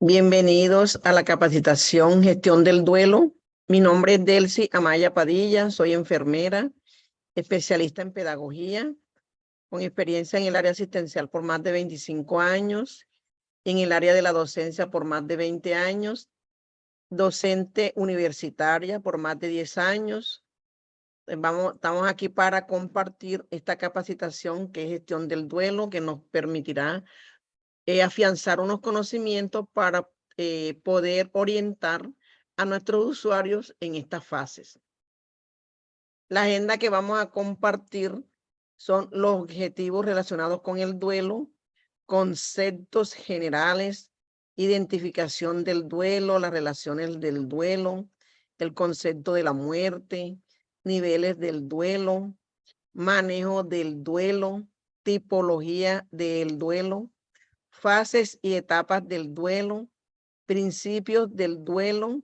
Bienvenidos a la capacitación Gestión del Duelo. Mi nombre es Delcy Amaya Padilla, soy enfermera, especialista en pedagogía, con experiencia en el área asistencial por más de 25 años, en el área de la docencia por más de 20 años, docente universitaria por más de 10 años. Estamos aquí para compartir esta capacitación que es Gestión del Duelo, que nos permitirá afianzar unos conocimientos para poder orientar a nuestros usuarios en estas fases. La agenda que vamos a compartir son los objetivos relacionados con el duelo, conceptos generales, identificación del duelo, las relaciones del duelo, el concepto de la muerte, niveles del duelo, manejo del duelo, tipología del duelo, fases y etapas del duelo, principios del duelo,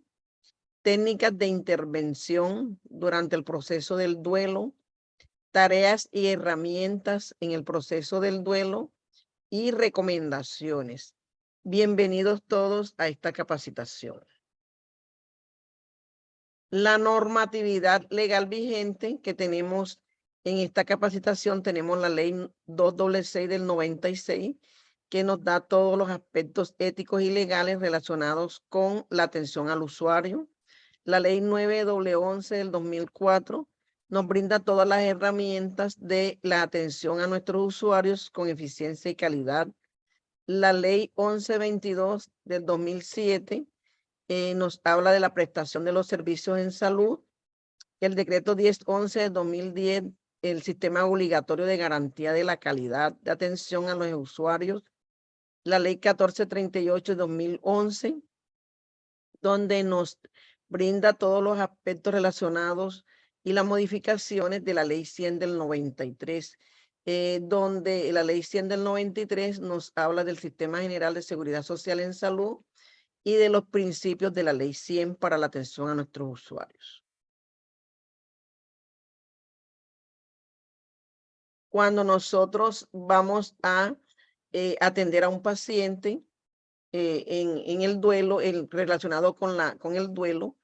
técnicas de intervención durante el proceso del duelo, tareas y herramientas en el proceso del duelo y recomendaciones. Bienvenidos todos a esta capacitación. La normatividad legal vigente que tenemos en esta capacitación, tenemos la ley 266 del 96, que nos da todos los aspectos éticos y legales relacionados con la atención al usuario. La ley 911 del 2004 nos brinda todas las herramientas de la atención a nuestros usuarios con eficiencia y calidad. La ley 1122 del 2007 nos habla de la prestación de los servicios en salud. El decreto 1011 de 2010, el sistema obligatorio de garantía de la calidad de atención a los usuarios. La ley 1438 de 2011, donde nos brinda todos los aspectos relacionados y las modificaciones de la ley 100 del 93, donde la ley 100 del 93 nos habla del Sistema General de Seguridad Social en Salud y de los principios de la ley 100 para la atención a nuestros usuarios. Cuando nosotros vamos a atender a un paciente en el duelo, relacionado con el duelo,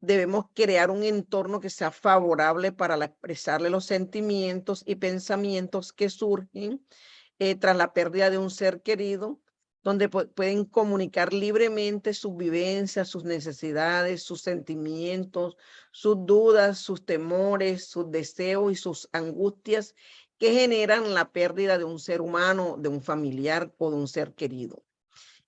debemos crear un entorno que sea favorable para expresarle los sentimientos y pensamientos que surgen tras la pérdida de un ser querido, donde pueden comunicar libremente sus vivencias, sus necesidades, sus sentimientos, sus dudas, sus temores, sus deseos y sus angustias que generan la pérdida de un ser humano, de un familiar o de un ser querido.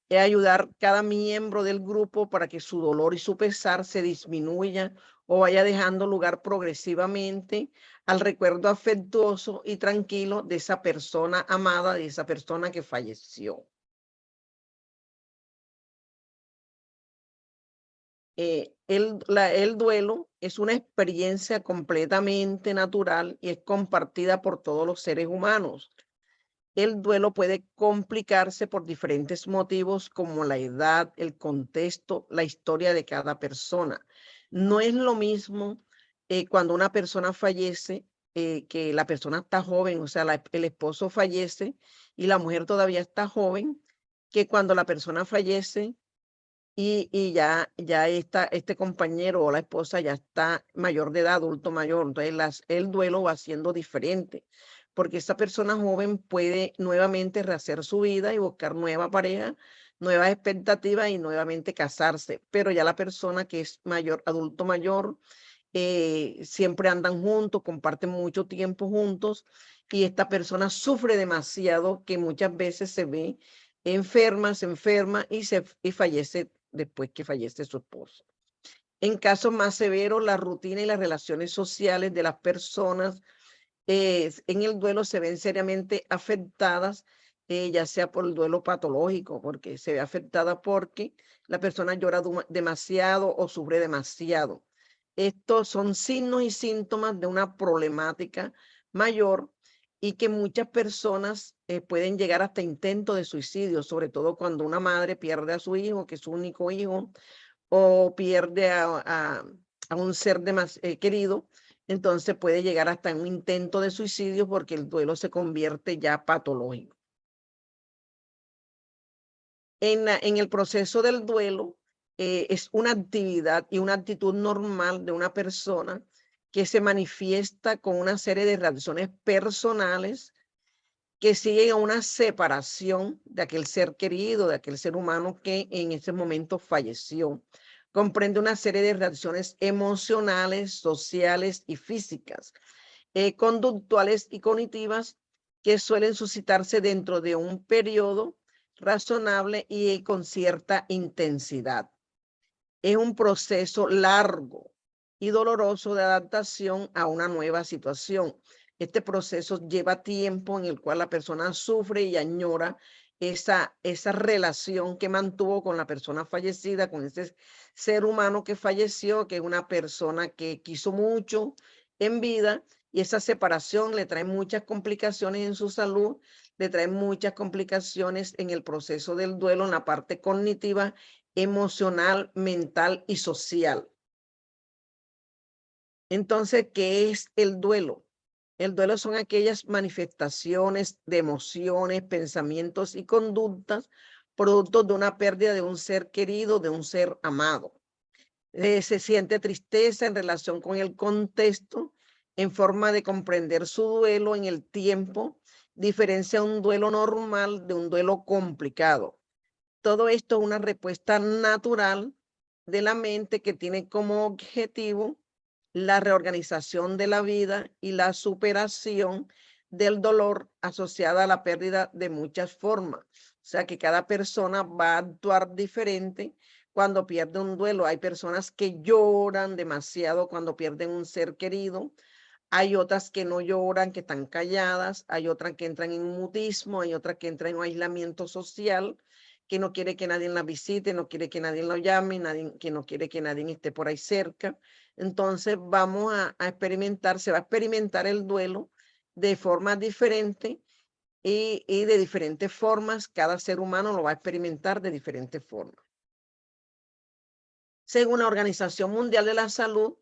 Es ayudar cada miembro del grupo para que su dolor y su pesar se disminuya o vaya dejando lugar progresivamente al recuerdo afectuoso y tranquilo de esa persona amada, de esa persona que falleció. El duelo es una experiencia completamente natural y es compartida por todos los seres humanos. El duelo puede complicarse por diferentes motivos como la edad, el contexto, la historia de cada persona. No es lo mismo cuando una persona fallece, que la persona está joven, o sea, el esposo fallece y la mujer todavía está joven, que cuando la persona fallece y ya este compañero o la esposa ya está mayor de edad, adulto mayor. Entonces el duelo va siendo diferente, porque esa persona joven puede nuevamente rehacer su vida y buscar nueva pareja, nuevas expectativas y nuevamente casarse. Pero ya la persona que es mayor, adulto mayor, siempre andan juntos, comparten mucho tiempo juntos y esta persona sufre demasiado, que muchas veces se ve enferma, se enferma y fallece después que fallece su esposo. En casos más severos, la rutina y las relaciones sociales de las personas en el duelo se ven seriamente afectadas, ya sea por el duelo patológico, porque se ve afectada porque la persona llora demasiado o sufre demasiado. Estos son signos y síntomas de una problemática mayor y que muchas personas pueden llegar hasta intento de suicidio, sobre todo cuando una madre pierde a su hijo, que es su único hijo, o pierde a un ser querido. Entonces puede llegar hasta un intento de suicidio porque el duelo se convierte ya patológico. En el proceso del duelo, es una actividad y una actitud normal de una persona que se manifiesta con una serie de reacciones personales que siguen a una separación de aquel ser querido, de aquel ser humano que en ese momento falleció. Comprende una serie de reacciones emocionales, sociales y físicas, conductuales y cognitivas que suelen suscitarse dentro de un periodo razonable y con cierta intensidad. Es un proceso largo y doloroso de adaptación a una nueva situación. Este proceso lleva tiempo en el cual la persona sufre y añora esa relación que mantuvo con la persona fallecida, con ese ser humano que falleció, que es una persona que quiso mucho en vida, y esa separación le trae muchas complicaciones en su salud, le trae muchas complicaciones en el proceso del duelo, en la parte cognitiva, emocional, mental y social. Entonces, ¿qué es el duelo? El duelo son aquellas manifestaciones de emociones, pensamientos y conductas producto de una pérdida de un ser querido, de un ser amado. Se siente tristeza en relación con el contexto, en forma de comprender su duelo en el tiempo, diferencia un duelo normal de un duelo complicado. Todo esto es una respuesta natural de la mente que tiene como objetivo la reorganización de la vida y la superación del dolor asociada a la pérdida de muchas formas. O sea que cada persona va a actuar diferente cuando pierde un duelo. Hay personas que lloran demasiado cuando pierden un ser querido. Hay otras que no lloran, que están calladas. Hay otras que entran en mutismo. Hay otras que entran en aislamiento social, que no quiere que nadie la visite, no quiere que nadie lo llame, que no quiere que nadie esté por ahí cerca. Entonces vamos a experimentar, se va a experimentar el duelo de formas diferentes y de diferentes formas. Cada ser humano lo va a experimentar de diferentes formas. Según la Organización Mundial de la Salud,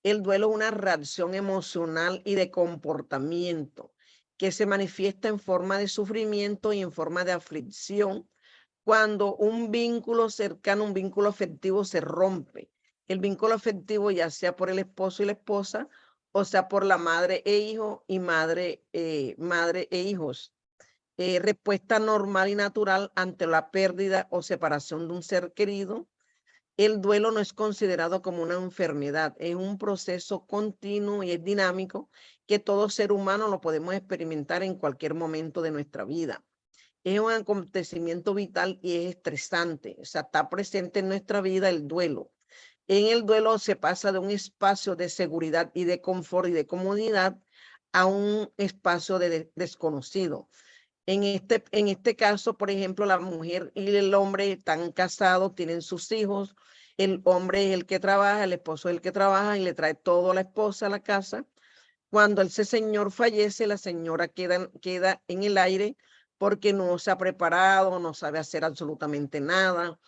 el duelo es una reacción emocional y de comportamiento que se manifiesta en forma de sufrimiento y en forma de aflicción cuando un vínculo cercano, un vínculo afectivo se rompe. El vínculo afectivo ya sea por el esposo y la esposa, o sea por la madre e hijo y madre e hijos. Respuesta normal y natural ante la pérdida o separación de un ser querido. El duelo no es considerado como una enfermedad, es un proceso continuo y es dinámico que todo ser humano lo podemos experimentar en cualquier momento de nuestra vida. Es un acontecimiento vital y es estresante, o sea, está presente en nuestra vida el duelo. En el duelo se pasa de un espacio de seguridad y de confort y de comodidad a un espacio de desconocido. En este caso, por ejemplo, la mujer y el hombre están casados, tienen sus hijos, el hombre es el que trabaja, el esposo es el que trabaja y le trae todo a la esposa a la casa. Cuando ese señor fallece, la señora queda en el aire porque no se ha preparado, no sabe hacer absolutamente nada,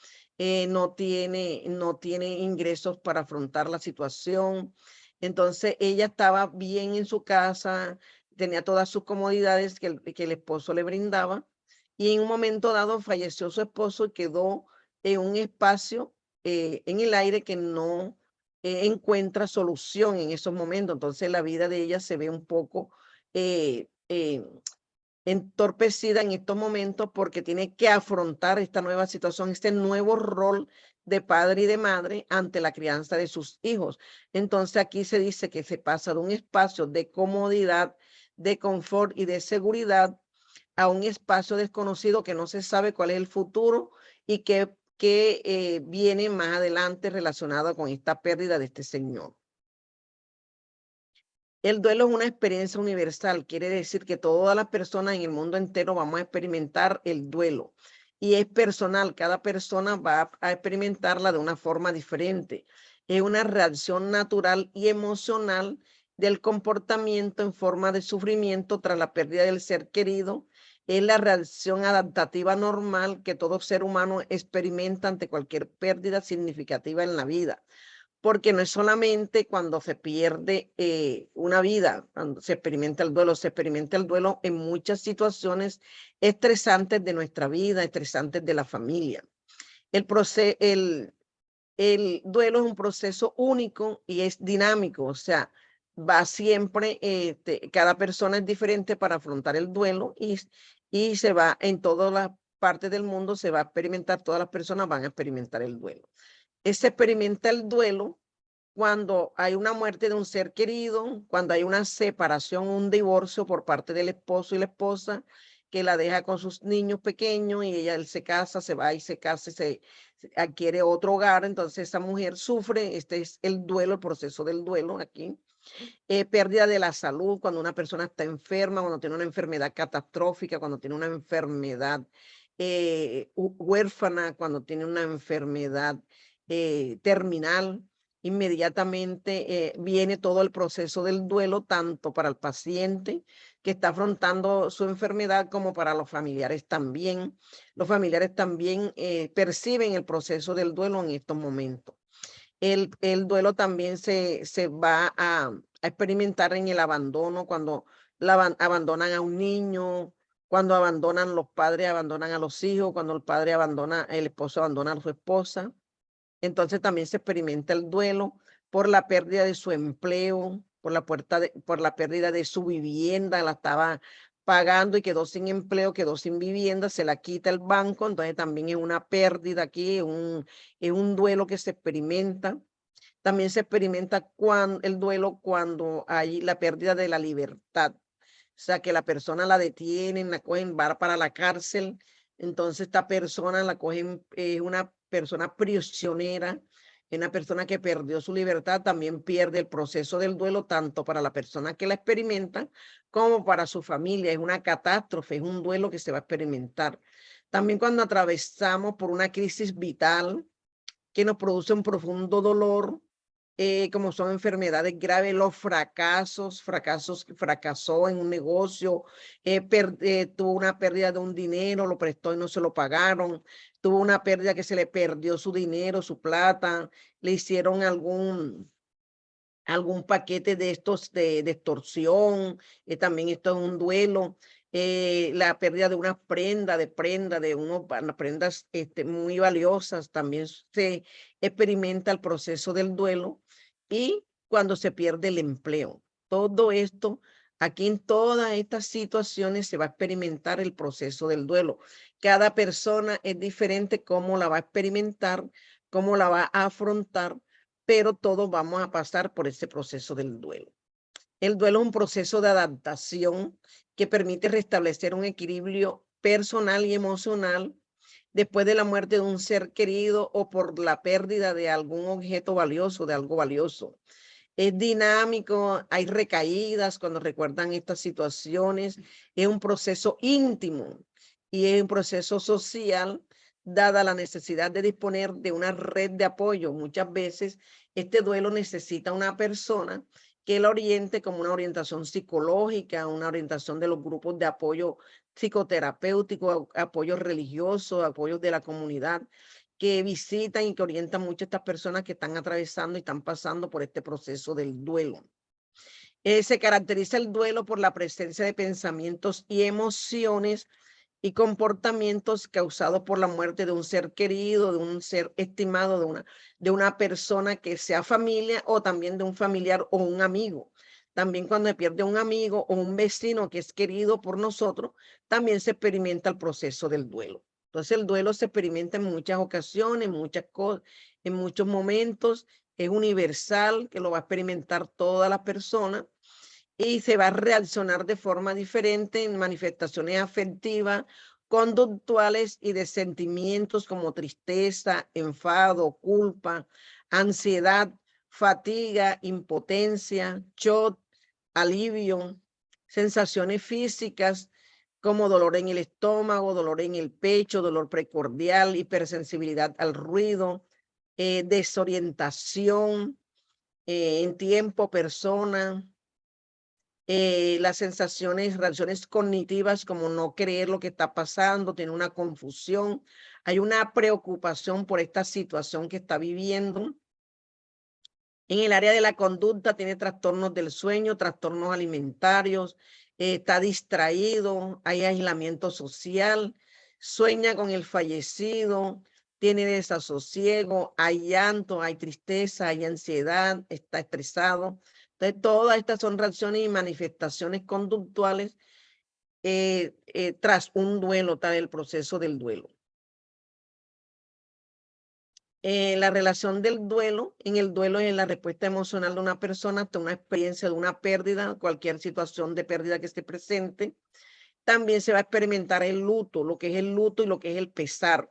no tiene ingresos para afrontar la situación. Entonces ella estaba bien en su casa, tenía todas sus comodidades que el esposo le brindaba, y en un momento dado falleció su esposo y quedó en un espacio, en el aire, que no encuentra solución en esos momentos. Entonces la vida de ella se ve un poco eh, eh, entorpecida en estos momentos porque tiene que afrontar esta nueva situación, este nuevo rol de padre y de madre ante la crianza de sus hijos. Entonces aquí se dice que se pasa de un espacio de comodidad, de confort y de seguridad a un espacio desconocido que no se sabe cuál es el futuro y que viene más adelante relacionado con esta pérdida de este señor. El duelo es una experiencia universal, quiere decir que todas las personas en el mundo entero vamos a experimentar el duelo, y es personal, cada persona va a experimentarla de una forma diferente. Es una reacción natural y emocional del comportamiento en forma de sufrimiento tras la pérdida del ser querido. Es la reacción adaptativa normal que todo ser humano experimenta ante cualquier pérdida significativa en la vida. porque no es solamente cuando se pierde una vida, cuando se experimenta en muchas situaciones estresantes de nuestra vida, estresantes de la familia. El duelo es un proceso único y es dinámico, o sea, va siempre, cada persona es diferente para afrontar el duelo y se va en todas las partes del mundo, se va a experimentar, todas las personas van a experimentar el duelo. Se experimenta el duelo cuando hay una muerte de un ser querido, cuando hay una separación, un divorcio por parte del esposo y la esposa, que la deja con sus niños pequeños y él se casa, se va y se casa y se adquiere otro hogar, entonces esa mujer sufre, este es el duelo, el proceso del duelo aquí. Pérdida de la salud, cuando una persona está enferma, cuando tiene una enfermedad catastrófica, cuando tiene una enfermedad huérfana, cuando tiene una enfermedad terminal, inmediatamente viene todo el proceso del duelo, tanto para el paciente que está afrontando su enfermedad como para los familiares también. Los familiares también perciben el proceso del duelo en estos momentos. El duelo también se va a experimentar en el abandono, cuando abandonan a un niño, cuando abandonan los padres, abandonan a los hijos, cuando el esposo abandona a su esposa. Entonces también se experimenta el duelo por la pérdida de su empleo, por la pérdida de su vivienda, la estaba pagando y quedó sin empleo, quedó sin vivienda, se la quita el banco, entonces también es una pérdida aquí, es un duelo que se experimenta. También se experimenta el duelo cuando hay la pérdida de la libertad. O sea, que la persona la detienen, la cogen, va para la cárcel. Entonces esta persona la cogen, es una persona prisionera, es una persona que perdió su libertad, también pierde el proceso del duelo, tanto para la persona que la experimenta como para su familia. Es una catástrofe, es un duelo que se va a experimentar. También cuando atravesamos por una crisis vital que nos produce un profundo dolor, como son enfermedades graves, los fracasó en un negocio, tuvo una pérdida de un dinero, lo prestó y no se lo pagaron, tuvo una pérdida que se le perdió su dinero, su plata, le hicieron algún paquete de estos de extorsión, también esto es un duelo, la pérdida de una prenda, de unas prendas muy valiosas, también se experimenta el proceso del duelo y cuando se pierde el empleo. Todo esto, aquí en todas estas situaciones se va a experimentar el proceso del duelo. Cada persona es diferente cómo la va a experimentar, cómo la va a afrontar, pero todos vamos a pasar por ese proceso del duelo. El duelo es un proceso de adaptación que permite restablecer un equilibrio personal y emocional después de la muerte de un ser querido o por la pérdida de algún objeto valioso, de algo valioso. Es dinámico, hay recaídas cuando recuerdan estas situaciones, es un proceso íntimo y es un proceso social, dada la necesidad de disponer de una red de apoyo. Muchas veces este duelo necesita una persona que lo oriente, como una orientación psicológica, una orientación de los grupos de apoyo psicoterapéutico, apoyo religioso, apoyos de la comunidad, que visitan y que orientan mucho a estas personas que están atravesando y están pasando por este proceso del duelo. Se caracteriza el duelo por la presencia de pensamientos y emociones y comportamientos causados por la muerte de un ser querido, de un ser estimado, de una persona que sea familia o también de un familiar o un amigo. También cuando se pierde un amigo o un vecino que es querido por nosotros, también se experimenta el proceso del duelo. Entonces el duelo se experimenta en muchas ocasiones, muchas cosas, en muchos momentos, es universal, que lo va a experimentar todas las personas y se va a reaccionar de forma diferente en manifestaciones afectivas, conductuales y de sentimientos como tristeza, enfado, culpa, ansiedad, fatiga, impotencia, shock, alivio, sensaciones físicas como dolor en el estómago, dolor en el pecho, dolor precordial, hipersensibilidad al ruido, desorientación en tiempo, persona, las sensaciones, reacciones cognitivas como no creer lo que está pasando, tener una confusión, hay una preocupación por esta situación que está viviendo, En el área de la conducta tiene trastornos del sueño, trastornos alimentarios, está distraído, hay aislamiento social, sueña con el fallecido, tiene desasosiego, hay llanto, hay tristeza, hay ansiedad, está estresado. Entonces, todas estas son reacciones y manifestaciones conductuales tras un duelo, tras el proceso del duelo. La relación del duelo, en el duelo es la respuesta emocional de una persona ante una experiencia de una pérdida, cualquier situación de pérdida que esté presente. También se va a experimentar el luto, lo que es el luto y lo que es el pesar.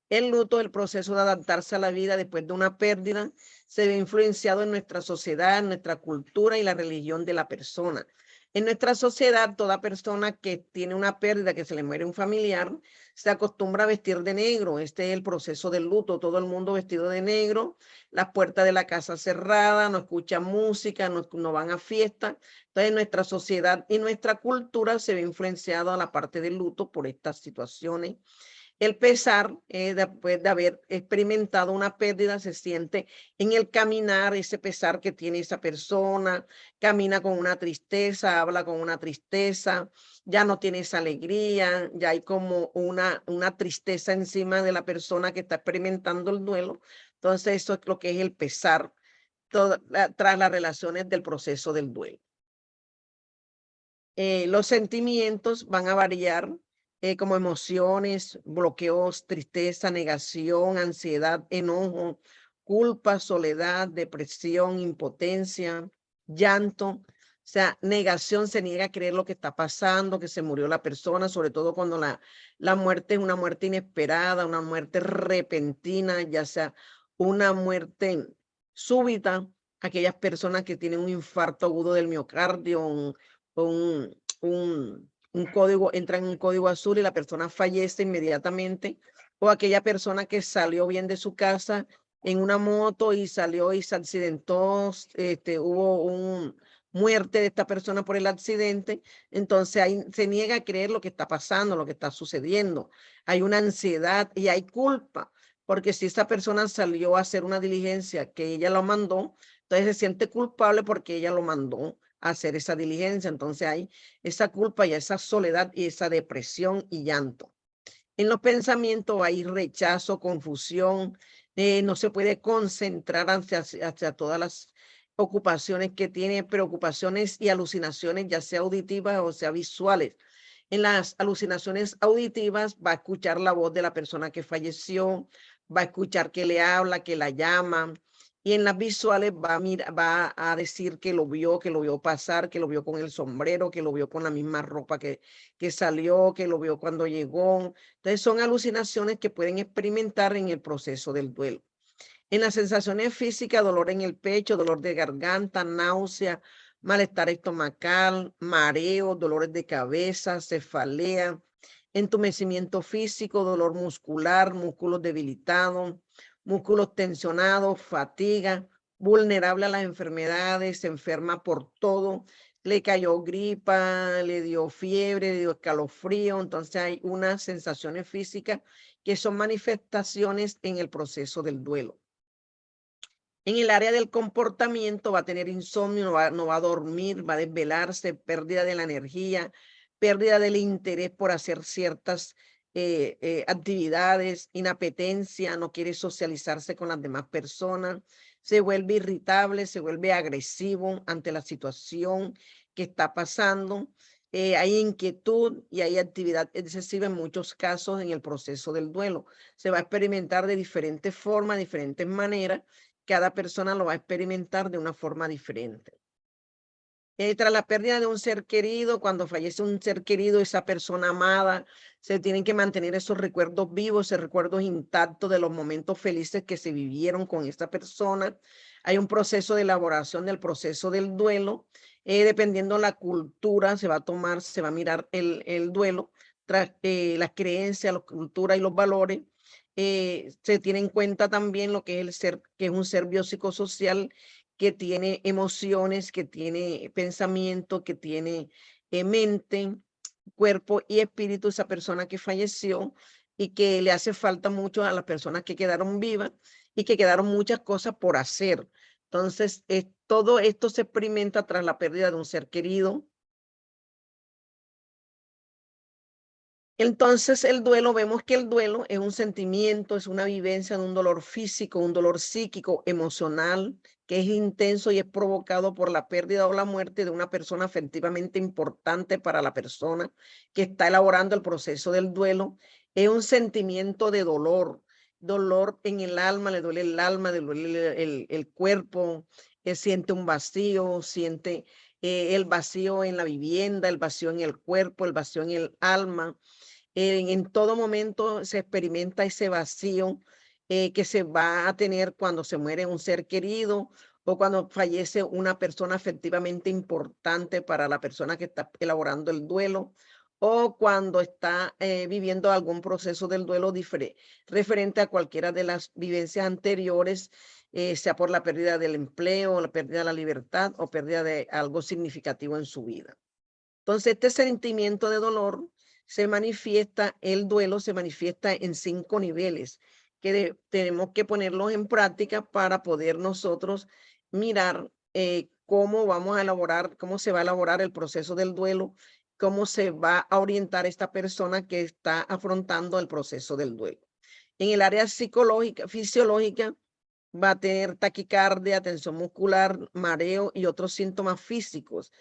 El luto es el proceso de adaptarse a la vida después de una pérdida, se ve influenciado en nuestra sociedad, en nuestra cultura y la religión de la persona. En nuestra sociedad, toda persona que tiene una pérdida, que se le muere un familiar, se acostumbra a vestir de negro. Este es el proceso del luto, todo el mundo vestido de negro, las puertas de la casa cerradas, no escuchan música, no van a fiestas. Entonces, nuestra sociedad y nuestra cultura se ve influenciado a la parte del luto por estas situaciones. El pesar, después de haber experimentado una pérdida, se siente en el caminar, ese pesar que tiene esa persona, camina con una tristeza, habla con una tristeza, ya no tiene esa alegría, ya hay como una tristeza encima de la persona que está experimentando el duelo. Entonces, eso es lo que es el pesar tras las relaciones del proceso del duelo. Los sentimientos van a variar como emociones, bloqueos, tristeza, negación, ansiedad, enojo, culpa, soledad, depresión, impotencia, llanto. O sea, negación, se niega a creer lo que está pasando, que se murió la persona, sobre todo cuando la muerte es una muerte inesperada, una muerte repentina, ya sea una muerte súbita. Aquellas personas que tienen un infarto agudo del miocardio, un código, entra en un código azul y la persona fallece inmediatamente, o aquella persona que salió bien de su casa en una moto y salió y se accidentó, hubo un muerte de esta persona por el accidente, entonces ahí se niega a creer lo que está pasando, lo que está sucediendo. Hay una ansiedad y hay culpa, porque si esa persona salió a hacer una diligencia que ella lo mandó, entonces se siente culpable porque ella lo mandó a hacer esa diligencia. Entonces hay esa culpa y esa soledad y esa depresión y llanto. En los pensamientos hay rechazo, confusión, no se puede concentrar hacia todas las ocupaciones que tiene, preocupaciones y alucinaciones, ya sea auditivas o sea visuales. En las alucinaciones auditivas va a escuchar la voz de la persona que falleció, va a escuchar que le habla, que la llama, y en las visuales va a decir que lo vio pasar, que lo vio con el sombrero, que lo vio con la misma ropa que salió, que lo vio cuando llegó. Entonces son alucinaciones que pueden experimentar en el proceso del duelo. En las sensaciones físicas, dolor en el pecho, dolor de garganta, náusea, malestar estomacal, mareo, dolores de cabeza, cefalea, entumecimiento físico, dolor muscular, músculos debilitados, músculos tensionados, fatiga, vulnerable a las enfermedades, se enferma por todo, le cayó gripa, le dio fiebre, le dio escalofrío. Entonces hay unas sensaciones físicas que son manifestaciones en el proceso del duelo. En el área del comportamiento va a tener insomnio, no va a dormir, va a desvelarse, pérdida de la energía, pérdida del interés por hacer ciertas actividades, inapetencia, no quiere socializarse con las demás personas, se vuelve irritable, se vuelve agresivo ante la situación que está pasando. Hay inquietud y hay actividad excesiva en muchos casos en el proceso del duelo. Se va a experimentar de diferentes formas, diferentes maneras. Cada persona lo va a experimentar de una forma diferente. Tras la pérdida de un ser querido, cuando fallece un ser querido, esa persona amada, se tienen que mantener esos recuerdos vivos, esos recuerdos intactos de los momentos felices que se vivieron con esta persona. Hay un proceso de elaboración del proceso del duelo. Dependiendo la cultura, se va a tomar, se va a mirar el duelo, tras las creencias, la cultura y los valores. Se tiene en cuenta también lo que es el ser, que es un ser biopsicosocial, que tiene emociones, que tiene pensamiento, que tiene mente, cuerpo y espíritu, esa persona que falleció, y que le hace falta mucho a las personas que quedaron vivas y que quedaron muchas cosas por hacer. Entonces, todo esto se experimenta tras la pérdida de un ser querido. Entonces, el duelo, vemos que el duelo es un sentimiento, es una vivencia de un dolor físico, un dolor psíquico, emocional, que es intenso y es provocado por la pérdida o la muerte de una persona afectivamente importante para la persona que está elaborando el proceso del duelo. Es un sentimiento de dolor, dolor en el alma, le duele el alma, le duele el cuerpo, siente un vacío, siente el vacío en la vivienda, el vacío en el cuerpo, el vacío en el alma. En todo momento se experimenta ese vacío que se va a tener cuando se muere un ser querido o cuando fallece una persona afectivamente importante para la persona que está elaborando el duelo o cuando está viviendo algún proceso del duelo referente a cualquiera de las vivencias anteriores, sea por la pérdida del empleo, la pérdida de la libertad o pérdida de algo significativo en su vida. Entonces, este sentimiento de dolor se manifiesta, el duelo se manifiesta en 5 niveles que tenemos que ponerlos en práctica para poder nosotros mirar cómo vamos a elaborar, cómo se va a elaborar el proceso del duelo, cómo se va a orientar esta persona que está afrontando el proceso del duelo. En el área psicológica, fisiológica, va a tener taquicardia, tensión muscular, mareo y otros síntomas físicos.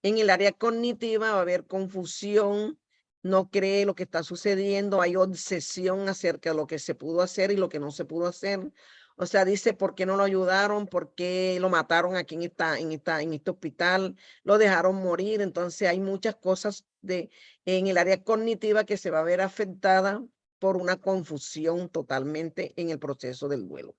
En el área cognitiva va a haber confusión, no cree lo que está sucediendo, hay obsesión acerca de lo que se pudo hacer y lo que no se pudo hacer. O sea, dice, ¿por qué no lo ayudaron? ¿Por qué lo mataron aquí en este hospital? Lo dejaron morir. Entonces hay muchas cosas en el área cognitiva que se va a ver afectada por una confusión totalmente en el proceso del duelo.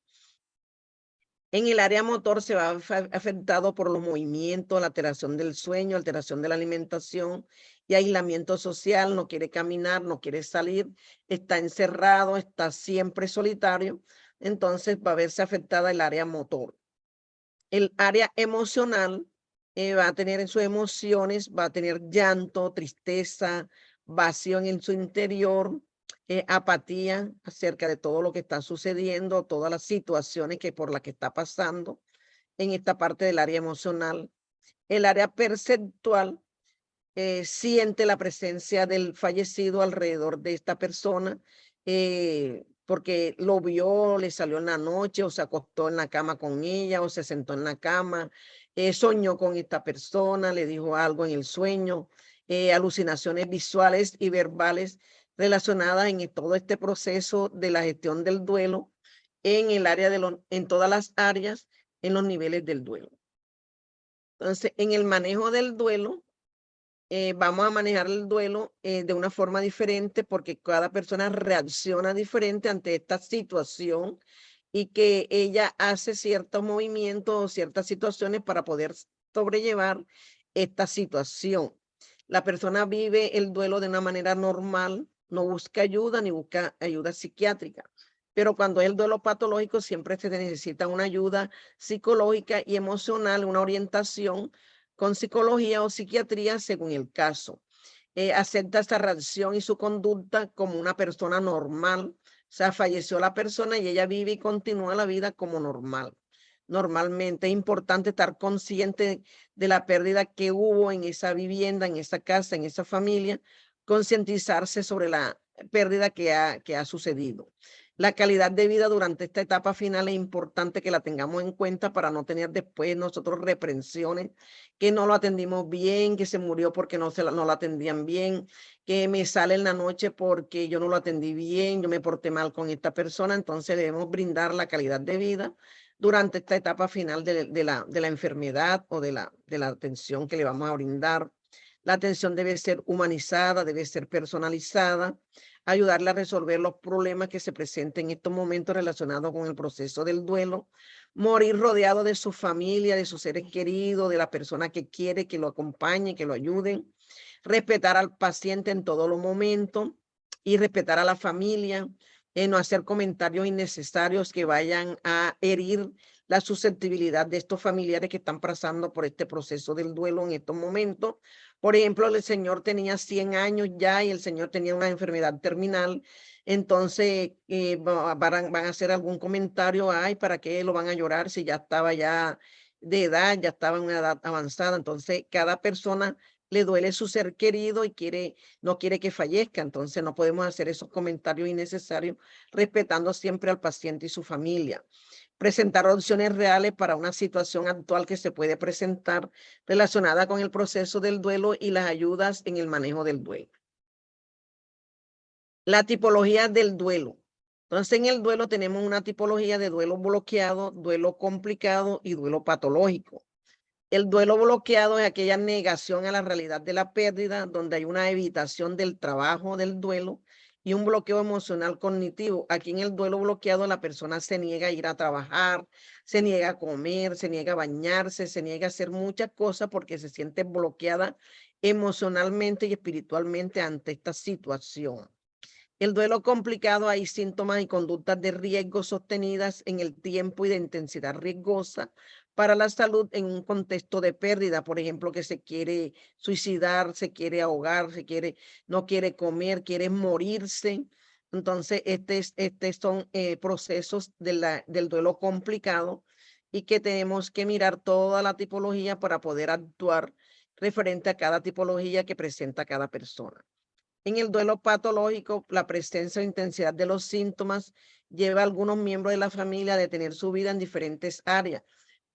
En el área motor se va afectado por los movimientos, la alteración del sueño, alteración de la alimentación y aislamiento social, no quiere caminar, no quiere salir, está encerrado, está siempre solitario, entonces va a verse afectada el área motor. El área emocional va a tener en sus emociones, va a tener llanto, tristeza, vacío en su interior, apatía acerca de todo lo que está sucediendo, todas las situaciones que por las que está pasando en esta parte del área emocional. El área perceptual siente la presencia del fallecido alrededor de esta persona, porque lo vio, le salió en la noche o se acostó en la cama con ella o se sentó en la cama, soñó con esta persona, le dijo algo en el sueño, alucinaciones visuales y verbales relacionadas en todo este proceso de la gestión del duelo en el área en todas las áreas, en los niveles del duelo. Entonces, en el manejo del duelo, vamos a manejar el duelo de una forma diferente porque cada persona reacciona diferente ante esta situación y que ella hace ciertos movimientos o ciertas situaciones para poder sobrellevar esta situación. La persona vive el duelo de una manera normal, no busca ayuda ni busca ayuda psiquiátrica. Pero cuando es el duelo patológico, siempre se necesita una ayuda psicológica y emocional, una orientación con psicología o psiquiatría según el caso. Acepta esta reacción y su conducta como una persona normal. O sea, falleció la persona y ella vive y continúa la vida como normal. Normalmente es importante estar consciente de la pérdida que hubo en esa vivienda, en esa casa, en esa familia, concientizarse sobre la pérdida que ha sucedido. La calidad de vida durante esta etapa final es importante que la tengamos en cuenta para no tener después nosotros reprensiones, que no lo atendimos bien, que se murió porque no lo atendían bien, que me sale en la noche porque yo no lo atendí bien, yo me porté mal con esta persona. Entonces debemos brindar la calidad de vida durante esta etapa final de la enfermedad o de la atención que le vamos a brindar. La atención debe ser humanizada, debe ser personalizada, ayudarle a resolver los problemas que se presenten en estos momentos relacionados con el proceso del duelo, morir rodeado de su familia, de sus seres queridos, de la persona que quiere que lo acompañe, que lo ayuden, respetar al paciente en todos los momentos y respetar a la familia, no hacer comentarios innecesarios que vayan a herir la susceptibilidad de estos familiares que están pasando por este proceso del duelo en estos momentos. Por ejemplo, el señor tenía 100 años ya y el señor tenía una enfermedad terminal Entonces van a hacer algún comentario, ay, ¿para qué lo van a llorar si ya estaba ya de edad, ya estaba en una edad avanzada? Entonces cada persona le duele su ser querido y no quiere que fallezca, entonces no podemos hacer esos comentarios innecesarios, respetando siempre al paciente y su familia. Presentar opciones reales para una situación actual que se puede presentar relacionada con el proceso del duelo y las ayudas en el manejo del duelo. La tipología del duelo. Entonces, en el duelo tenemos una tipología de duelo bloqueado, duelo complicado y duelo patológico. El duelo bloqueado es aquella negación a la realidad de la pérdida, donde hay una evitación del trabajo del duelo y un bloqueo emocional cognitivo. Aquí en el duelo bloqueado la persona se niega a ir a trabajar, se niega a comer, se niega a bañarse, se niega a hacer muchas cosas porque se siente bloqueada emocionalmente y espiritualmente ante esta situación. El duelo complicado, hay síntomas y conductas de riesgo sostenidas en el tiempo y de intensidad riesgosa para la salud en un contexto de pérdida, por ejemplo, que se quiere suicidar, se quiere ahogar, no quiere comer, quiere morirse. Entonces, este son procesos del duelo complicado y que tenemos que mirar toda la tipología para poder actuar referente a cada tipología que presenta cada persona. En el duelo patológico, la presencia o intensidad de los síntomas lleva a algunos miembros de la familia a detener su vida en diferentes áreas.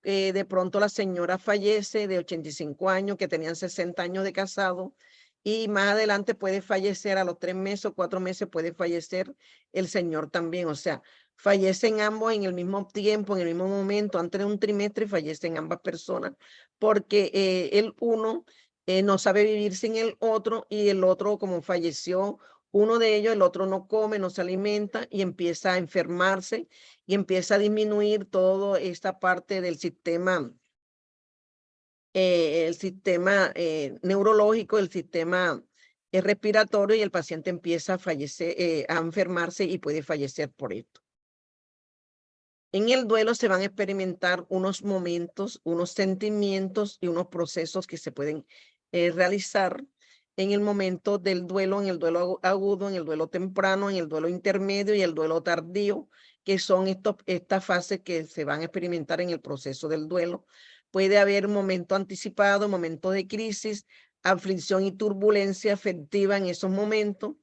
De pronto la señora fallece de 85 años, que tenían 60 años de casado, y más adelante puede fallecer a los 3 meses o 4 meses, puede fallecer el señor también. O sea, fallecen ambos en el mismo tiempo, en el mismo momento, antes de un trimestre, y fallecen ambas personas, porque el uno no sabe vivir sin el otro, y el otro, como falleció uno de ellos, el otro no come, no se alimenta y empieza a enfermarse y empieza a disminuir toda esta parte del sistema, el sistema neurológico, el sistema respiratorio, y el paciente empieza a fallecer, a enfermarse y puede fallecer por esto. En el duelo se van a experimentar unos momentos, unos sentimientos y unos procesos que se pueden realizar en el momento del duelo, en el duelo agudo, en el duelo temprano, en el duelo intermedio y el duelo tardío, que son estas fases que se van a experimentar en el proceso del duelo. Puede haber un momento anticipado, momento de crisis, aflicción y turbulencia afectiva en esos momentos,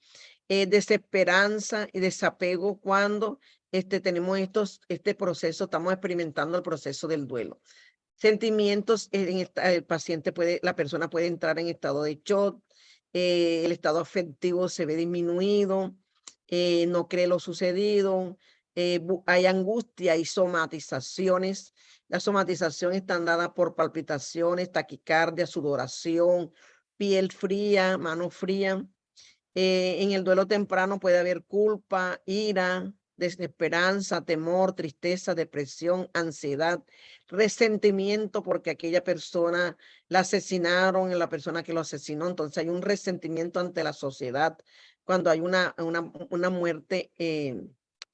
desesperanza y desapego cuando tenemos este proceso, estamos experimentando el proceso del duelo. Sentimientos, el paciente la persona puede entrar en estado de shock, el estado afectivo se ve disminuido, no cree lo sucedido, hay angustia y somatizaciones. Las somatizaciones están dadas por palpitaciones, taquicardia, sudoración, piel fría, mano fría. En el duelo temprano puede haber culpa, ira, desesperanza, temor, tristeza, depresión, ansiedad, resentimiento porque aquella persona la asesinaron, la persona que lo asesinó. Entonces hay un resentimiento ante la sociedad cuando hay una muerte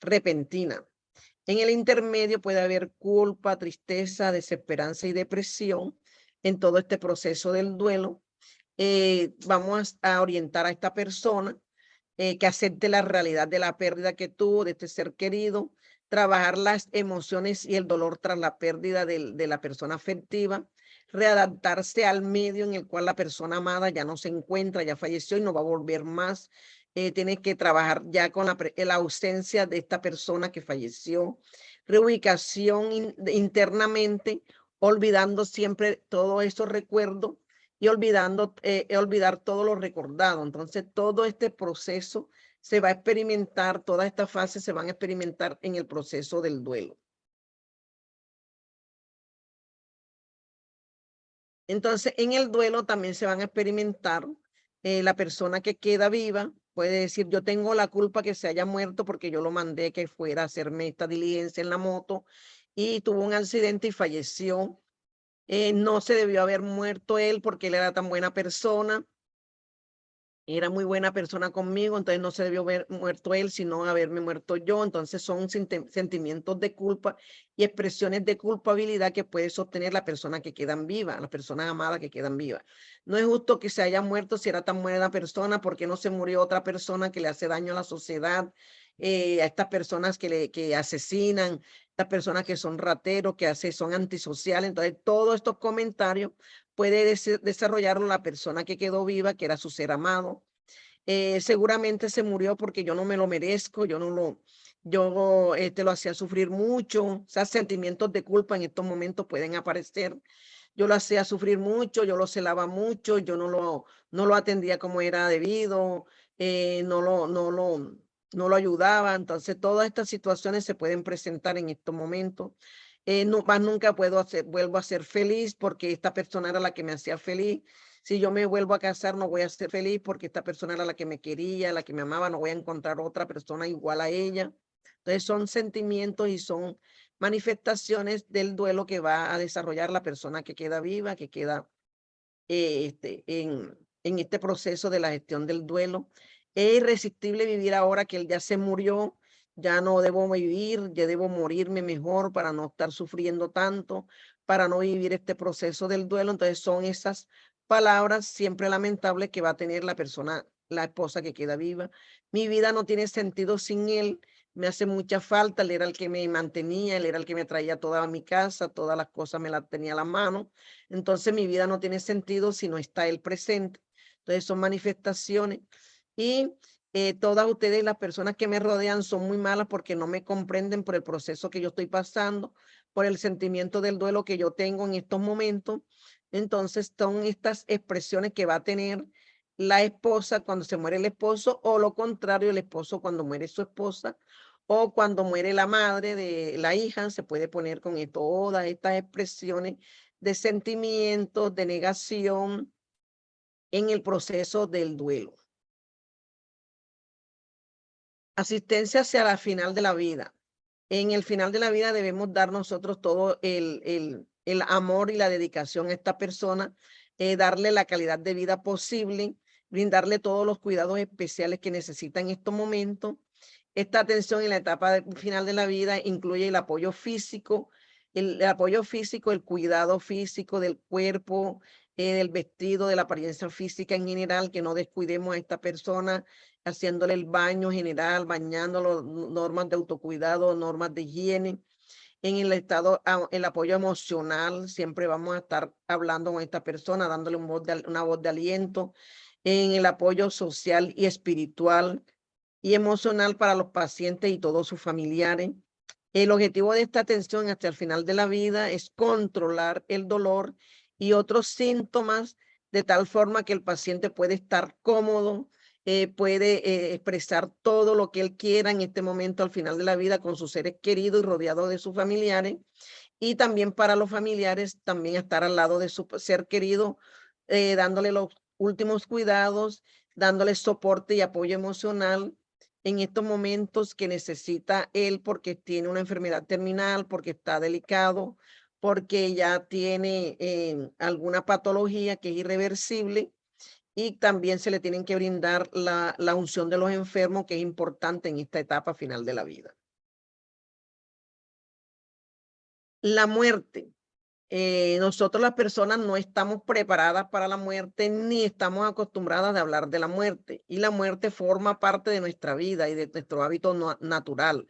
repentina. En el intermedio puede haber culpa, tristeza, desesperanza y depresión en todo este proceso del duelo. Vamos a orientar a esta persona que acepte la realidad de la pérdida que tuvo de este ser querido, trabajar las emociones y el dolor tras la pérdida de la persona afectiva, readaptarse al medio en el cual la persona amada ya no se encuentra, ya falleció y no va a volver más. Tiene que trabajar ya con la ausencia de esta persona que falleció, reubicación internamente, olvidando siempre todos esos recuerdos y olvidar todo lo recordado. Entonces, todo este proceso se va a experimentar, todas estas fases se van a experimentar en el proceso del duelo. Entonces, en el duelo también se van a experimentar, la persona que queda viva puede decir, yo tengo la culpa que se haya muerto porque yo lo mandé que fuera a hacerme esta diligencia en la moto y tuvo un accidente y falleció. No se debió haber muerto él porque él era tan buena persona. era muy buena persona conmigo, entonces no se debió haber muerto él, sino haberme muerto yo. Entonces son sentimientos de culpa y expresiones de culpabilidad que puede sostener la persona que quedan viva, las personas amadas que quedan vivas. No es justo que se haya muerto si era tan buena persona, ¿por qué no se murió otra persona que le hace daño a la sociedad? A estas personas que asesinan, estas personas que son rateros, son antisociales. Entonces, todos estos comentarios puede desarrollarlo la persona que quedó viva, que era su ser amado. Seguramente se murió porque yo no me lo merezco, yo lo hacía sufrir mucho, o sea, sentimientos de culpa en estos momentos pueden aparecer. Yo lo hacía sufrir mucho, yo lo celaba mucho, yo no lo atendía como era debido, no lo ayudaba. Entonces, todas estas situaciones se pueden presentar en estos momentos. No, más nunca vuelvo a ser feliz porque esta persona era la que me hacía feliz. Si yo me vuelvo a casar, no voy a ser feliz porque esta persona era la que me quería, la que me amaba, no voy a encontrar otra persona igual a ella. Entonces son sentimientos y son manifestaciones del duelo que va a desarrollar la persona que queda viva, que queda en este proceso de la gestión del duelo. Es irresistible vivir ahora que él ya se murió, ya no debo vivir, ya debo morirme mejor para no estar sufriendo tanto, para no vivir este proceso del duelo. Entonces son esas palabras siempre lamentables que va a tener la persona, la esposa que queda viva. Mi vida no tiene sentido sin él, me hace mucha falta, él era el que me mantenía, él era el que me traía toda mi casa, todas las cosas me las tenía a la mano. Entonces mi vida no tiene sentido si no está él presente. Entonces son manifestaciones y todas ustedes, las personas que me rodean, son muy malas porque no me comprenden por el proceso que yo estoy pasando, por el sentimiento del duelo que yo tengo en estos momentos. Entonces son estas expresiones que va a tener la esposa cuando se muere el esposo, o lo contrario, el esposo cuando muere su esposa, o cuando muere la madre de la hija, se puede poner con todas estas expresiones de sentimientos, de negación en el proceso del duelo. Asistencia hacia la final de la vida. En el final de la vida debemos dar nosotros todo el amor y la dedicación a esta persona, darle la calidad de vida posible, brindarle todos los cuidados especiales que necesita en estos momentos. Esta atención en la etapa final de la vida incluye el apoyo físico, el cuidado físico del cuerpo, del vestido, de la apariencia física en general, que no descuidemos a esta persona, haciéndole el baño general, bañándolo, normas de autocuidado, normas de higiene. En el apoyo emocional, siempre vamos a estar hablando con esta persona, dándole una voz de aliento. En el apoyo social y espiritual y emocional para los pacientes y todos sus familiares. El objetivo de esta atención hasta el final de la vida es controlar el dolor y otros síntomas de tal forma que el paciente puede estar cómodo, puede expresar todo lo que él quiera en este momento al final de la vida con sus seres queridos y rodeado de sus familiares. Y también para los familiares, también estar al lado de su ser querido, dándole los últimos cuidados, dándole soporte y apoyo emocional en estos momentos que necesita él porque tiene una enfermedad terminal, porque está delicado, porque ya tiene alguna patología que es irreversible, y también se le tienen que brindar la unción de los enfermos, que es importante en esta etapa final de la vida. La muerte. Nosotros las personas no estamos preparadas para la muerte ni estamos acostumbradas a hablar de la muerte, y la muerte forma parte de nuestra vida y de nuestro hábito natural.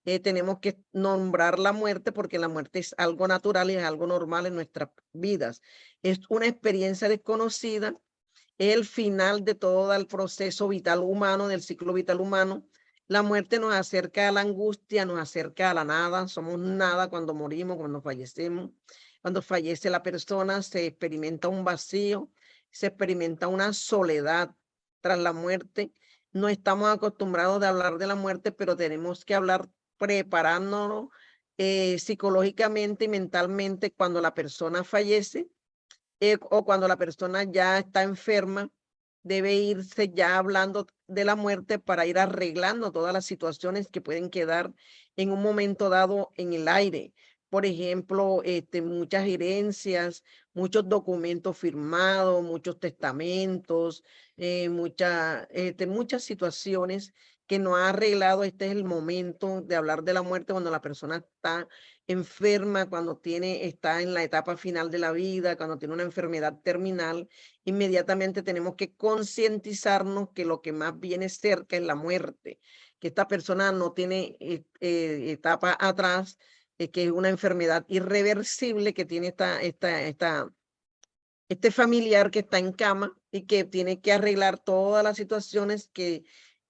Tenemos que nombrar la muerte porque la muerte es algo natural y es algo normal en nuestras vidas. Es una experiencia desconocida, es el final de todo el proceso vital humano, del ciclo vital humano. La muerte nos acerca a la angustia, nos acerca a la nada, somos nada cuando morimos, cuando fallecemos. Cuando fallece la persona, se experimenta un vacío, se experimenta una soledad tras la muerte. No estamos acostumbrados a hablar de la muerte, pero tenemos que hablar preparándonos psicológicamente y mentalmente cuando la persona fallece, o cuando la persona ya está enferma, debe irse ya hablando de la muerte para ir arreglando todas las situaciones que pueden quedar en un momento dado en el aire, por ejemplo, muchas herencias, muchos documentos firmados, muchos testamentos, muchas situaciones que no ha arreglado. Este es el momento de hablar de la muerte cuando la persona está enferma, cuando está en la etapa final de la vida, cuando tiene una enfermedad terminal. Inmediatamente tenemos que concientizarnos que lo que más viene cerca es la muerte, que esta persona no tiene etapa atrás, que es una enfermedad irreversible que tiene este familiar que está en cama y que tiene que arreglar todas las situaciones que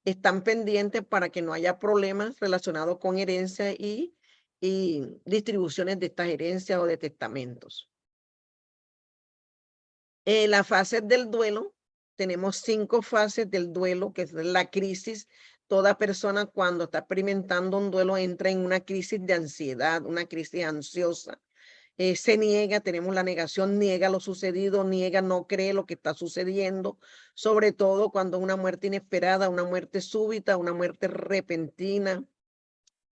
están pendientes para que no haya problemas relacionados con herencia y distribuciones de estas herencias o de testamentos. La fase del duelo, tenemos 5 fases del duelo, que es la crisis. Toda persona cuando está experimentando un duelo entra en una crisis de ansiedad, una crisis ansiosa. Se niega, tenemos la negación, niega lo sucedido, niega, no cree lo que está sucediendo, sobre todo cuando una muerte inesperada, una muerte súbita, una muerte repentina.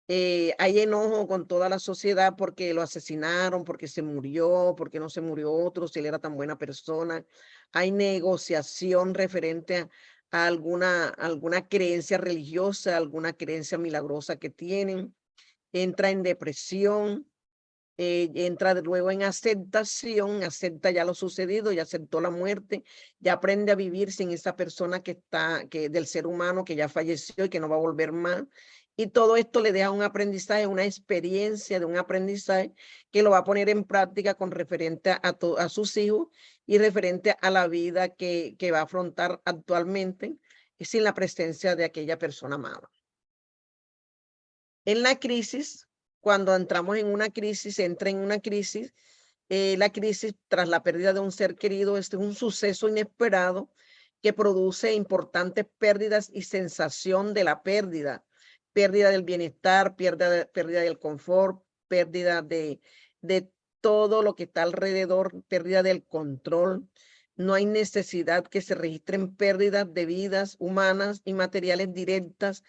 Hay enojo con toda la sociedad porque lo asesinaron, porque se murió, porque no se murió otro, si él era tan buena persona. Hay negociación referente a alguna creencia religiosa, alguna creencia milagrosa que tienen. Entra en depresión, entra luego en aceptación, acepta ya lo sucedido, ya aceptó la muerte, ya aprende a vivir sin esa persona del ser humano que ya falleció y que no va a volver más. Y todo esto le deja un aprendizaje, una experiencia de un aprendizaje que lo va a poner en práctica con referente a sus hijos y referente a la vida que va a afrontar actualmente sin la presencia de aquella persona amada. En la crisis, cuando entramos en una crisis, entra en una crisis, la crisis tras la pérdida de un ser querido es un suceso inesperado que produce importantes pérdidas y sensación de la pérdida, pérdida del bienestar, pérdida del confort, pérdida de todo lo que está alrededor, pérdida del control. No hay necesidad que se registren pérdidas de vidas humanas y materiales directas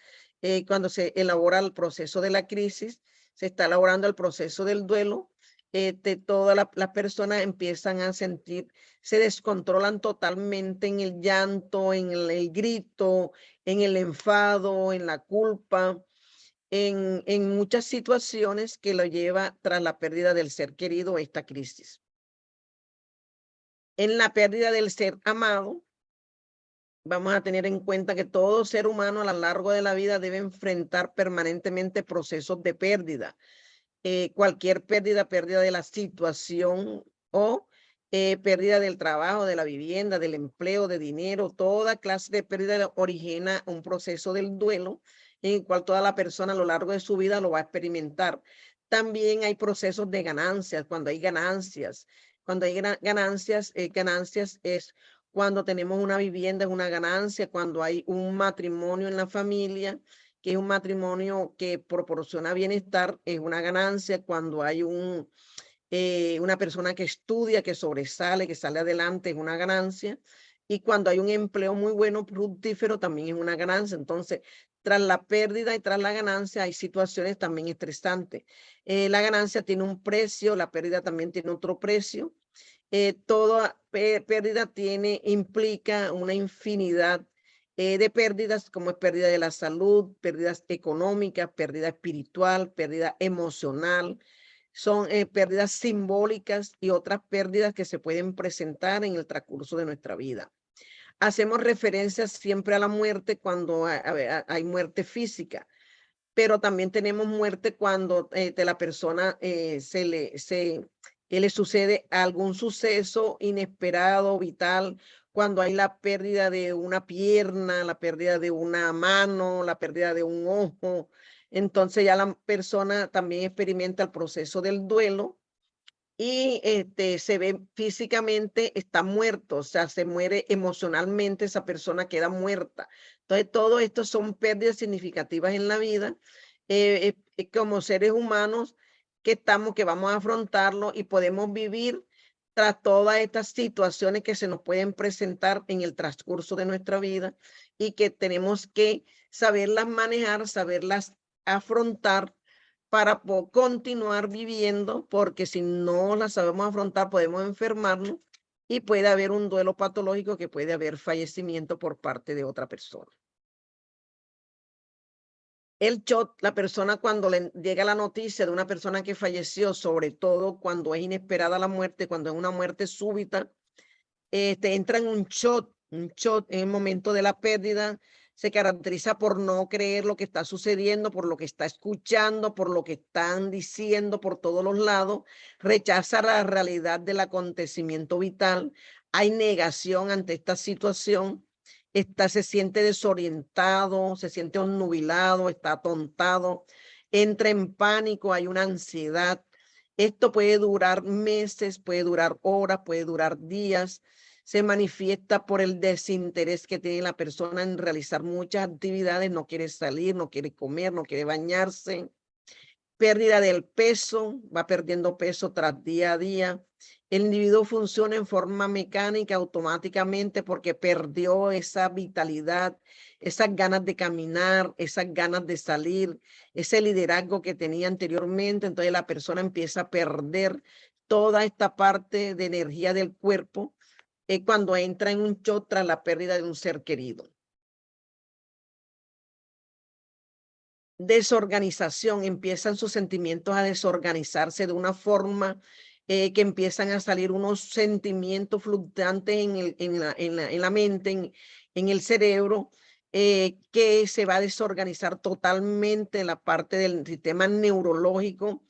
cuando se elabora el proceso de la crisis, se está elaborando el proceso del duelo. Todas las personas empiezan a sentir, se descontrolan totalmente en el llanto, en el grito, en el enfado, en la culpa, en muchas situaciones que lo lleva tras la pérdida del ser querido, esta crisis. En la pérdida del ser amado, vamos a tener en cuenta que todo ser humano a lo largo de la vida debe enfrentar permanentemente procesos de pérdida. Cualquier pérdida de la situación o pérdida del trabajo, de la vivienda, del empleo, de dinero, toda clase de pérdida origina un proceso del duelo en el cual toda la persona a lo largo de su vida lo va a experimentar. También hay procesos de ganancias, cuando hay ganancias. Cuando hay ganancias, ganancias es cuando tenemos una vivienda, es una ganancia, cuando hay un matrimonio en la familia, que es un matrimonio que proporciona bienestar, es una ganancia. Cuando hay una persona que estudia, que sobresale, que sale adelante, es una ganancia. Y cuando hay un empleo muy bueno, fructífero, también es una ganancia. Entonces, tras la pérdida y tras la ganancia, hay situaciones también estresantes. La ganancia tiene un precio, la pérdida también tiene otro precio. Toda pérdida implica una infinidad de pérdidas, como es pérdida de la salud, pérdidas económicas, pérdida espiritual, pérdida emocional. Son pérdidas simbólicas y otras pérdidas que se pueden presentar en el transcurso de nuestra vida. Hacemos referencia siempre a la muerte cuando hay muerte física, pero también tenemos muerte cuando de la persona le sucede algún suceso inesperado, vital, cuando hay la pérdida de una pierna, la pérdida de una mano, la pérdida de un ojo. Entonces ya la persona también experimenta el proceso del duelo y se ve físicamente, está muerto, o sea, se muere emocionalmente, esa persona queda muerta. Entonces, todo esto son pérdidas significativas en la vida, como seres humanos que vamos a afrontarlo y podemos vivir tras todas estas situaciones que se nos pueden presentar en el transcurso de nuestra vida y que tenemos que saberlas manejar, saberlas afrontar para continuar viviendo, porque si no la sabemos afrontar, podemos enfermarnos y puede haber un duelo patológico, que puede haber fallecimiento por parte de otra persona. El shock, la persona cuando le llega la noticia de una persona que falleció, sobre todo cuando es inesperada la muerte, cuando es una muerte súbita, te entra en un shock en el momento de la pérdida. Se caracteriza por no creer lo que está sucediendo, por lo que está escuchando, por lo que están diciendo por todos los lados. Rechaza la realidad del acontecimiento vital. Hay negación ante esta situación. Se siente desorientado, se siente obnubilado, está atontado, entra en pánico, hay una ansiedad. Esto puede durar meses, puede durar horas, puede durar días. Se manifiesta por el desinterés que tiene la persona en realizar muchas actividades, no quiere salir, no quiere comer, no quiere bañarse. Pérdida del peso, va perdiendo peso tras día a día. El individuo funciona en forma mecánica automáticamente porque perdió esa vitalidad, esas ganas de caminar, esas ganas de salir, ese liderazgo que tenía anteriormente. Entonces la persona empieza a perder toda esta parte de energía del cuerpo cuando entra en un shock tras la pérdida de un ser querido. Desorganización, empiezan sus sentimientos a desorganizarse de una forma que empiezan a salir unos sentimientos fluctuantes en la mente, en el cerebro, que se va a desorganizar totalmente la parte del sistema neurológico.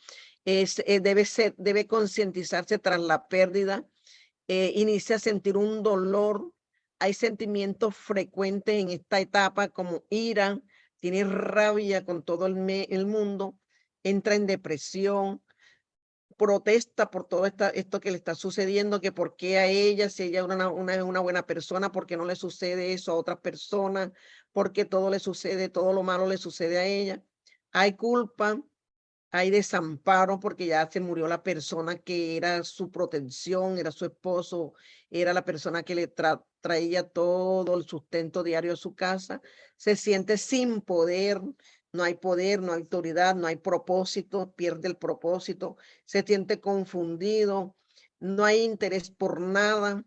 Debe concientizarse tras la pérdida, inicia a sentir un dolor. Hay sentimientos frecuentes en esta etapa como ira, tiene rabia con todo el mundo, entra en depresión, protesta por todo esto que le está sucediendo, que por qué a ella, si ella es una buena persona, por qué no le sucede eso a otras personas, por qué todo le sucede, todo lo malo le sucede a ella. Hay culpa, hay desamparo porque ya se murió la persona que era su protección, era su esposo, era la persona que le traía todo el sustento diario a su casa. Se siente sin poder, no hay autoridad, no hay propósito, pierde el propósito, se siente confundido, no hay interés por nada,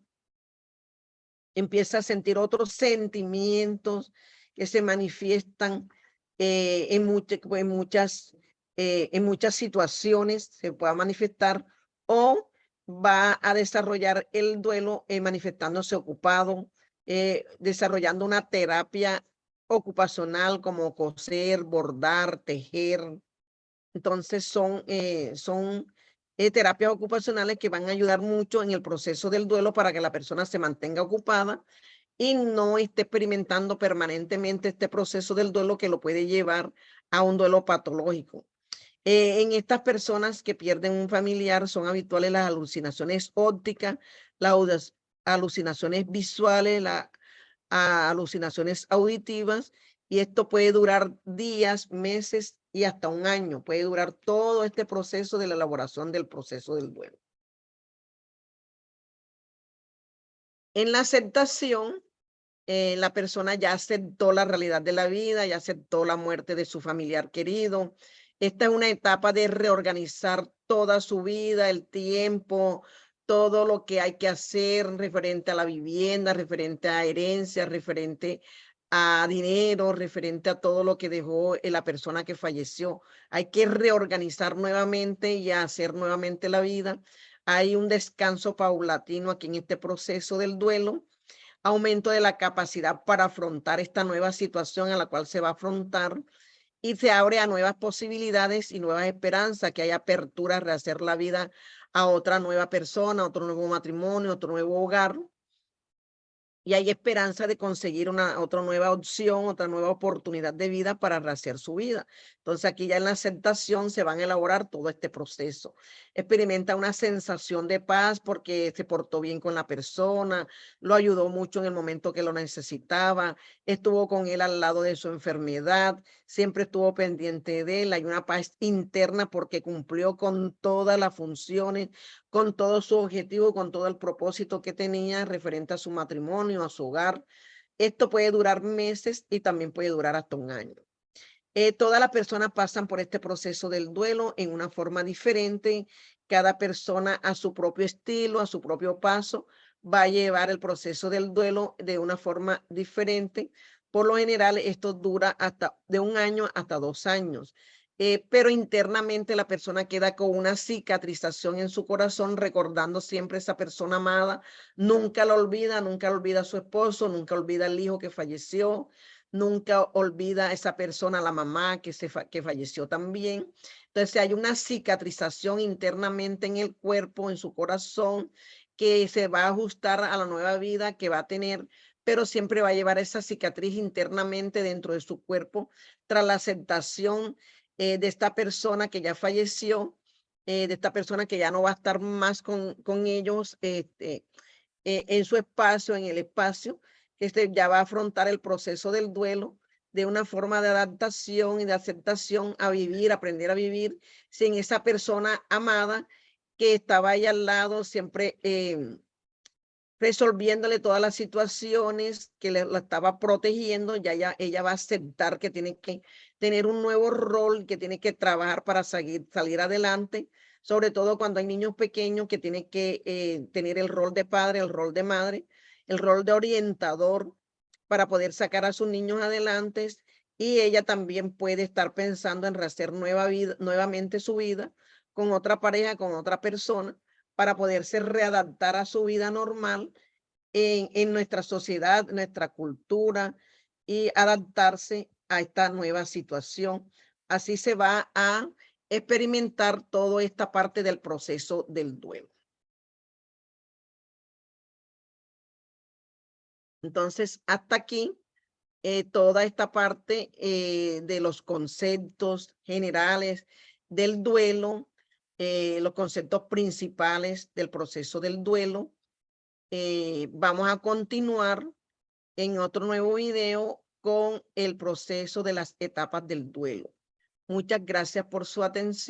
empieza a sentir otros sentimientos que se manifiestan en muchas situaciones, se pueda manifestar, o va a desarrollar el duelo manifestándose ocupado, desarrollando una terapia ocupacional como coser, bordar, tejer. Entonces son terapias ocupacionales que van a ayudar mucho en el proceso del duelo para que la persona se mantenga ocupada y no esté experimentando permanentemente este proceso del duelo que lo puede llevar a un duelo patológico. En estas personas que pierden un familiar son habituales las alucinaciones ópticas, las alucinaciones visuales, las alucinaciones auditivas, y esto puede durar días, meses y hasta un año. Puede durar todo este proceso de la elaboración del proceso del duelo. En la aceptación, la persona ya aceptó la realidad de la vida, ya aceptó la muerte de su familiar querido. Esta es una etapa de reorganizar toda su vida, el tiempo, todo lo que hay que hacer referente a la vivienda, referente a herencia, referente a dinero, referente a todo lo que dejó la persona que falleció. Hay que reorganizar nuevamente y hacer nuevamente la vida. Hay un descanso paulatino aquí en este proceso del duelo, aumento de la capacidad para afrontar esta nueva situación a la cual se va a afrontar, y se abre a nuevas posibilidades y nuevas esperanzas, que hay apertura a rehacer la vida a otra nueva persona, otro nuevo matrimonio, otro nuevo hogar. Y hay esperanza de conseguir otra nueva opción, otra nueva oportunidad de vida para rehacer su vida. Entonces aquí ya en la aceptación se van a elaborar todo este proceso. Experimenta una sensación de paz porque se portó bien con la persona, lo ayudó mucho en el momento que lo necesitaba, estuvo con él al lado de su enfermedad, siempre estuvo pendiente de él. Hay una paz interna porque cumplió con todas las funciones, con todo su objetivo, con todo el propósito que tenía referente a su matrimonio, a su hogar. Esto puede durar meses y también puede durar hasta un año. Todas las personas pasan por este proceso del duelo en una forma diferente. Cada persona a su propio estilo, a su propio paso, va a llevar el proceso del duelo de una forma diferente. Por lo general, esto dura hasta de 1 año hasta 2 años. Pero internamente la persona queda con una cicatrización en su corazón, recordando siempre a esa persona amada. Nunca olvida a su esposo, nunca olvida al hijo que falleció, nunca olvida a esa persona, a la mamá que falleció también. Entonces hay una cicatrización internamente en el cuerpo, en su corazón, que se va a ajustar a la nueva vida que va a tener, pero siempre va a llevar esa cicatriz internamente dentro de su cuerpo tras la aceptación de esta persona que ya falleció, de esta persona que ya no va a estar más con ellos, en su espacio, en el espacio, ya va a afrontar el proceso del duelo de una forma de adaptación y de aceptación a vivir, aprender a vivir sin esa persona amada que estaba ahí al lado, siempre resolviéndole todas las situaciones, que la estaba protegiendo. Ella va a aceptar que tiene que tener un nuevo rol, que tiene que trabajar para salir adelante, sobre todo cuando hay niños pequeños que tienen que tener el rol de padre, el rol de madre, el rol de orientador para poder sacar a sus niños adelante. Y ella también puede estar pensando en rehacer nuevamente su vida con otra pareja, con otra persona, para poderse readaptar a su vida normal en nuestra sociedad, nuestra cultura, y adaptarse a esta nueva situación. Así se va a experimentar toda esta parte del proceso del duelo. Entonces, hasta aquí toda esta parte de los conceptos generales del duelo, los conceptos principales del proceso del duelo. Vamos a continuar en otro nuevo video con el proceso de las etapas del duelo. Muchas gracias por su atención.